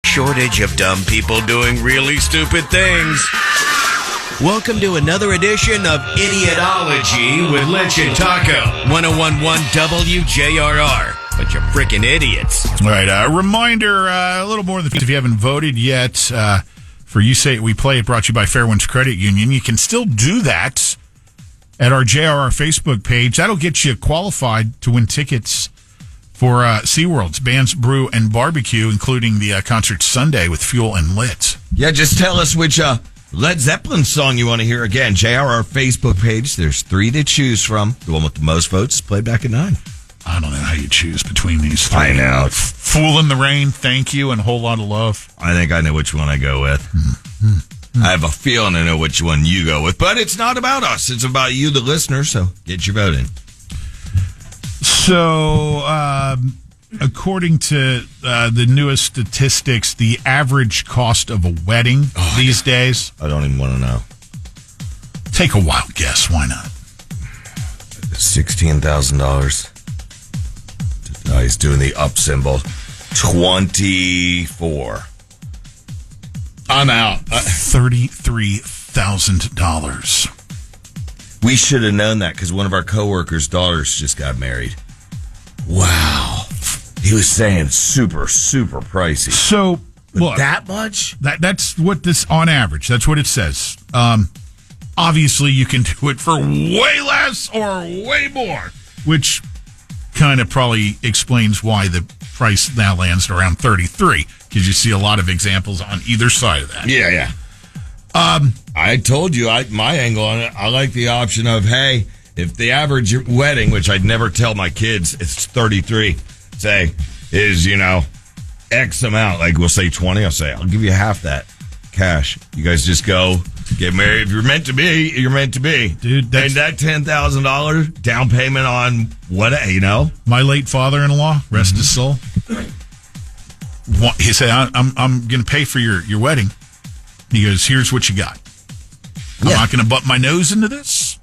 shortage of dumb people doing really stupid things. Welcome to another edition of Idiotology with Lynch and Taco. 101.1 WJRR. Bunch of freaking idiots. All right, reminder, a little more than if you haven't voted yet, for You Say It, We Play It, brought to you by Fairwinds Credit Union. You can still do that at our JRR Facebook page. That'll get you qualified to win tickets for SeaWorld's Bands, Brew, and Barbecue, including the concert Sunday with Fuel and Lit. Yeah, just tell us which Led Zeppelin song you want to hear. Again, JRR Facebook page. There's 3 to choose from. The one with the most votes played back at 9. I don't know how you choose between these 3. I know. Fool in the Rain, Thank You, and A Whole Lot of Love. I think I know which one I go with. I have a feeling I know which one you go with. But it's not about us. It's about you, the listener, so get your vote in. So, according to the newest statistics, the average cost of a wedding these days... I don't even want to know. Take a wild guess. Why not? $16,000. He's doing the up symbol. 24. I'm out. $33,000. We should have known that because one of our coworkers' daughters just got married. Wow. He was saying super, super pricey. So, look, that much? That's what this, on average, that's what it says. Obviously, you can do it for way less or way more, which kind of probably explains why the price now lands around 33, because you see a lot of examples on either side of that. Yeah. I told you, my angle on it, I like the option of, hey, if the average wedding, which I'd never tell my kids, it's 33, say, is, X amount, like we'll say 20, I'll say, I'll give you half that cash. You guys just go get married. If you're meant to be, you're meant to be. Dude, and that $10,000 down payment on what, My late father-in-law, rest his soul, he said, I'm going to pay for your wedding. He goes, here's what you got. I'm not going to butt my nose into this.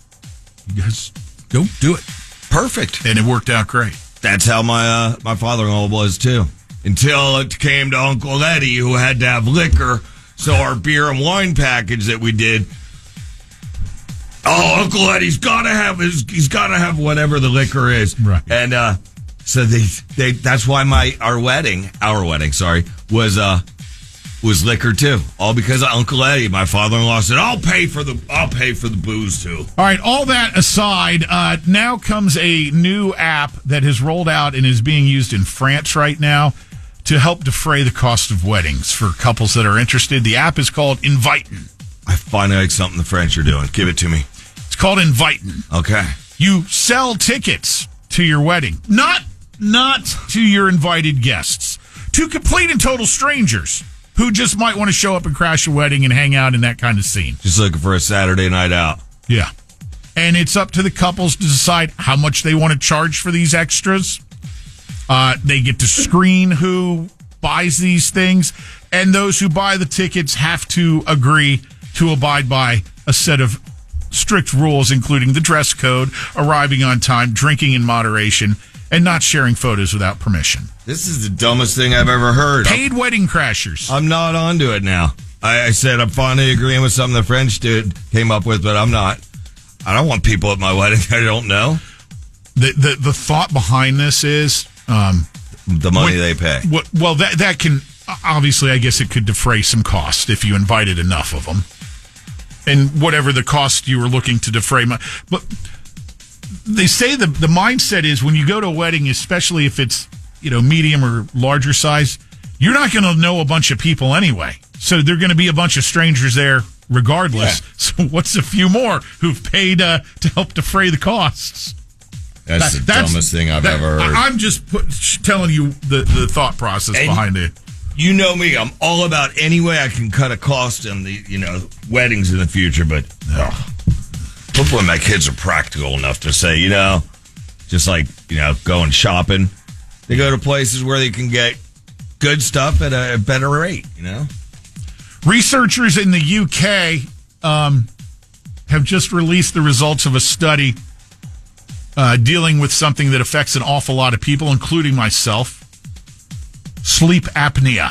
You guys go do it. Perfect. And it worked out great. That's how my father-in-law was, too. Until it came to Uncle Eddie, who had to have liquor. So our beer and wine package that we did, Uncle Eddie's got to have whatever the liquor is. Right. And so they that's why our wedding, was liquor too. All because of Uncle Eddie. My father-in-law said, I'll pay for the booze too. All right, all that aside, now comes a new app that has rolled out and is being used in France right now to help defray the cost of weddings for couples that are interested. The app is called Invitin'. I finally like something the French are doing. Give it to me. It's called Invitin'. Okay. You sell tickets to your wedding, not to your invited guests, to complete and total strangers who just might want to show up and crash a wedding and hang out in that kind of scene. Just looking for a Saturday night out. Yeah. And it's up to the couples to decide how much they want to charge for these extras. They get to screen who buys these things, and those who buy the tickets have to agree to abide by a set of strict rules, including the dress code, arriving on time, drinking in moderation, and not sharing photos without permission. This is the dumbest thing I've ever heard. Paid wedding crashers. I'm not onto it now. I said I'm finally agreeing with something the French dude came up with, but I'm not. I don't want people at my wedding I don't know. The thought behind this is the money they pay. Well, that can obviously, I guess it could defray some cost if you invited enough of them, and whatever the cost you were looking to defray. But they say the mindset is when you go to a wedding, especially if it's medium or larger size, you're not going to know a bunch of people anyway. So there are going to be a bunch of strangers there regardless. Yeah. So what's a few more who've paid to help defray the costs? That's the dumbest thing I've ever heard. I'm just telling you the thought process behind it. You know me. I'm all about any way I can cut a cost on the weddings in the future. But hopefully my kids are practical enough to say, just like, going shopping. They go to places where they can get good stuff at a better rate, Researchers in the UK have just released the results of a study dealing with something that affects an awful lot of people, including myself. Sleep apnea.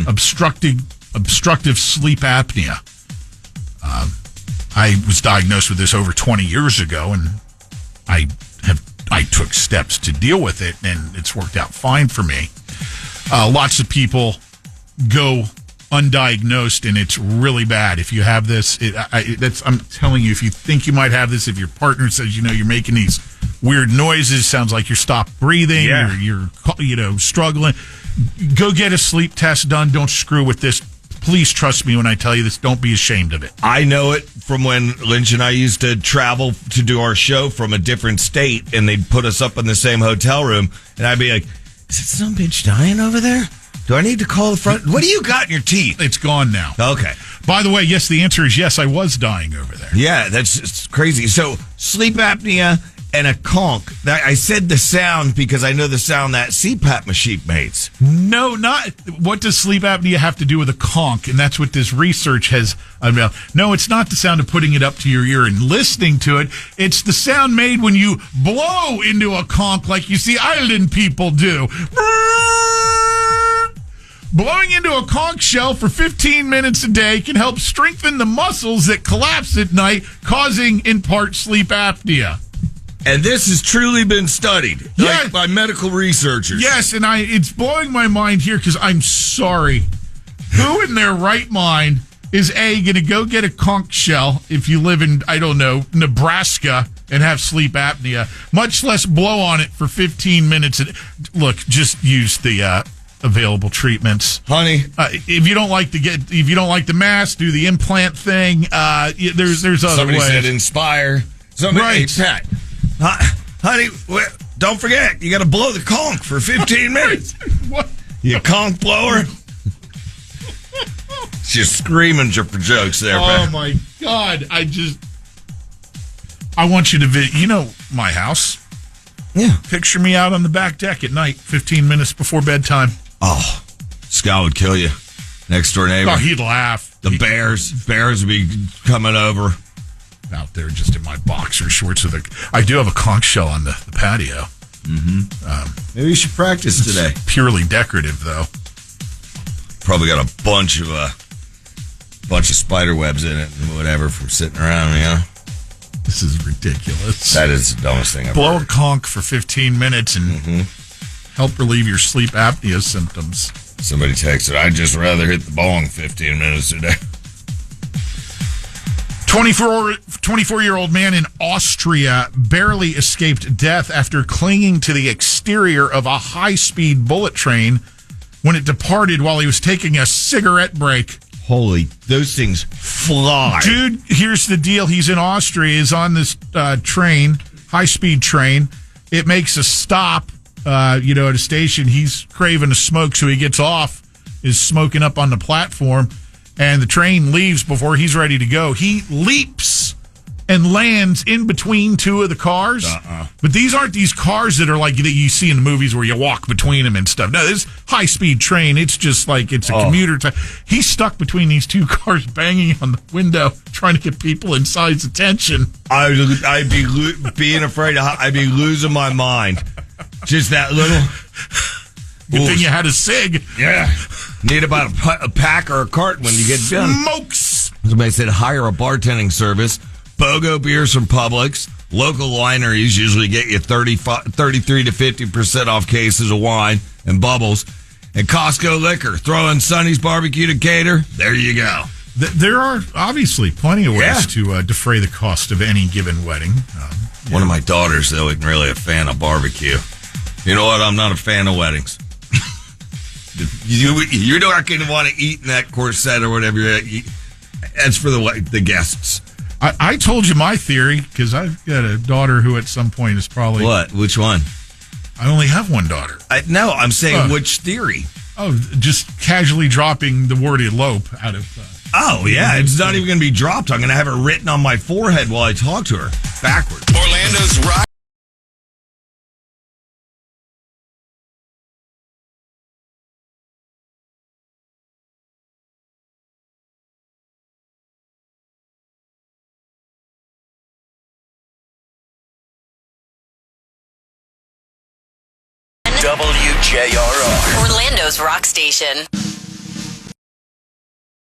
obstructive sleep apnea. I was diagnosed with this over 20 years ago, and I took steps to deal with it, and it's worked out fine for me. Lots of people go undiagnosed, and it's really bad. If you have this, I'm telling you, if you think you might have this, if your partner says, you're making these weird noises, sounds like you're stopped breathing, you're struggling, go get a sleep test done. Don't screw with this. Please trust me when I tell you this. Don't be ashamed of it. I know it from when Lynch and I used to travel to do our show from a different state, and they'd put us up in the same hotel room, and I'd be like, is it some bitch dying over there? Do I need to call the front? What do you got in your teeth? It's gone now. Okay. By the way, yes, the answer is yes, I was dying over there. Yeah, it's crazy. So, sleep apnea and a conch. I said the sound because I know the sound that CPAP machine makes. No, not. What does sleep apnea have to do with a conch? And that's what this research has. No, it's not the sound of putting it up to your ear and listening to it. It's the sound made when you blow into a conch like you see island people do. Blowing into a conch shell for 15 minutes a day can help strengthen the muscles that collapse at night, causing, in part, sleep apnea. And this has truly been studied by medical researchers. Yes, and it's blowing my mind here because I'm sorry. Who in their right mind is going to go get a conch shell if you live in, I don't know, Nebraska and have sleep apnea, much less blow on it for 15 minutes? Look, just use the available treatments, honey. If you don't like the mask, do the implant thing. There's other Somebody ways. said inspire. Right. Hey, Pat, honey, don't forget, you got to blow the conch for 15 minutes. What? You conch blower. She's screaming for jokes there, Pat. Oh my God! I want you to my house. Yeah. Picture me out on the back deck at night, 15 minutes before bedtime. Oh, Scott would kill you. Next door neighbor. Oh, he'd laugh. The Bears would be coming over. Out there just in my boxer shorts. I do have a conch shell on the patio. Mm-hmm. Maybe you should practice today. Purely decorative, though. Probably got a bunch of spider webs in it and whatever from sitting around, This is ridiculous. That is the dumbest thing I've Blow heard. a conch for 15 minutes and help relieve your sleep apnea symptoms. Somebody texted, I'd just rather hit the bong 15 minutes a day. 24-year-old man in Austria barely escaped death after clinging to the exterior of a high-speed bullet train when it departed while he was taking a cigarette break. Holy, those things fly. Dude, here's the deal. He's in Austria. He's on this train, high-speed train. It makes a stop, at a station. He's craving a smoke, so he gets off, is smoking up on the platform, and the train leaves before he's ready to go. He leaps and lands in between two of the cars. But these aren't these cars that are like that you see in the movies where you walk between them and stuff. No, this high-speed train, it's just like it's a commuter type. He's stuck between these two cars, banging on the window, trying to get people inside's attention. I'd be being afraid. I'd be losing my mind. Just that little... Good thing you had a cig. Yeah. Need about a pack or a carton when you get done. Smokes. Somebody said hire a bartending service. BOGO beers from Publix. Local wineries usually get you 33 to 50% off cases of wine and bubbles. And Costco liquor. Throw in Sonny's Barbecue to cater. There you go. There are obviously plenty of ways to defray the cost of any given wedding. One of my daughters, though, isn't really a fan of barbecue. You know what? I'm not a fan of weddings. You're not going to want to eat in that corset or whatever. That's for the guests. I told you my theory because I've got a daughter who at some point is probably... What? Which one? I only have one daughter. No, I'm saying which theory? Oh, just casually dropping the word elope out of... It's not even going to be dropped. I'm going to have it written on my forehead while I talk to her. Backwards. Orlando's Rock. WJRR. Orlando's rock station.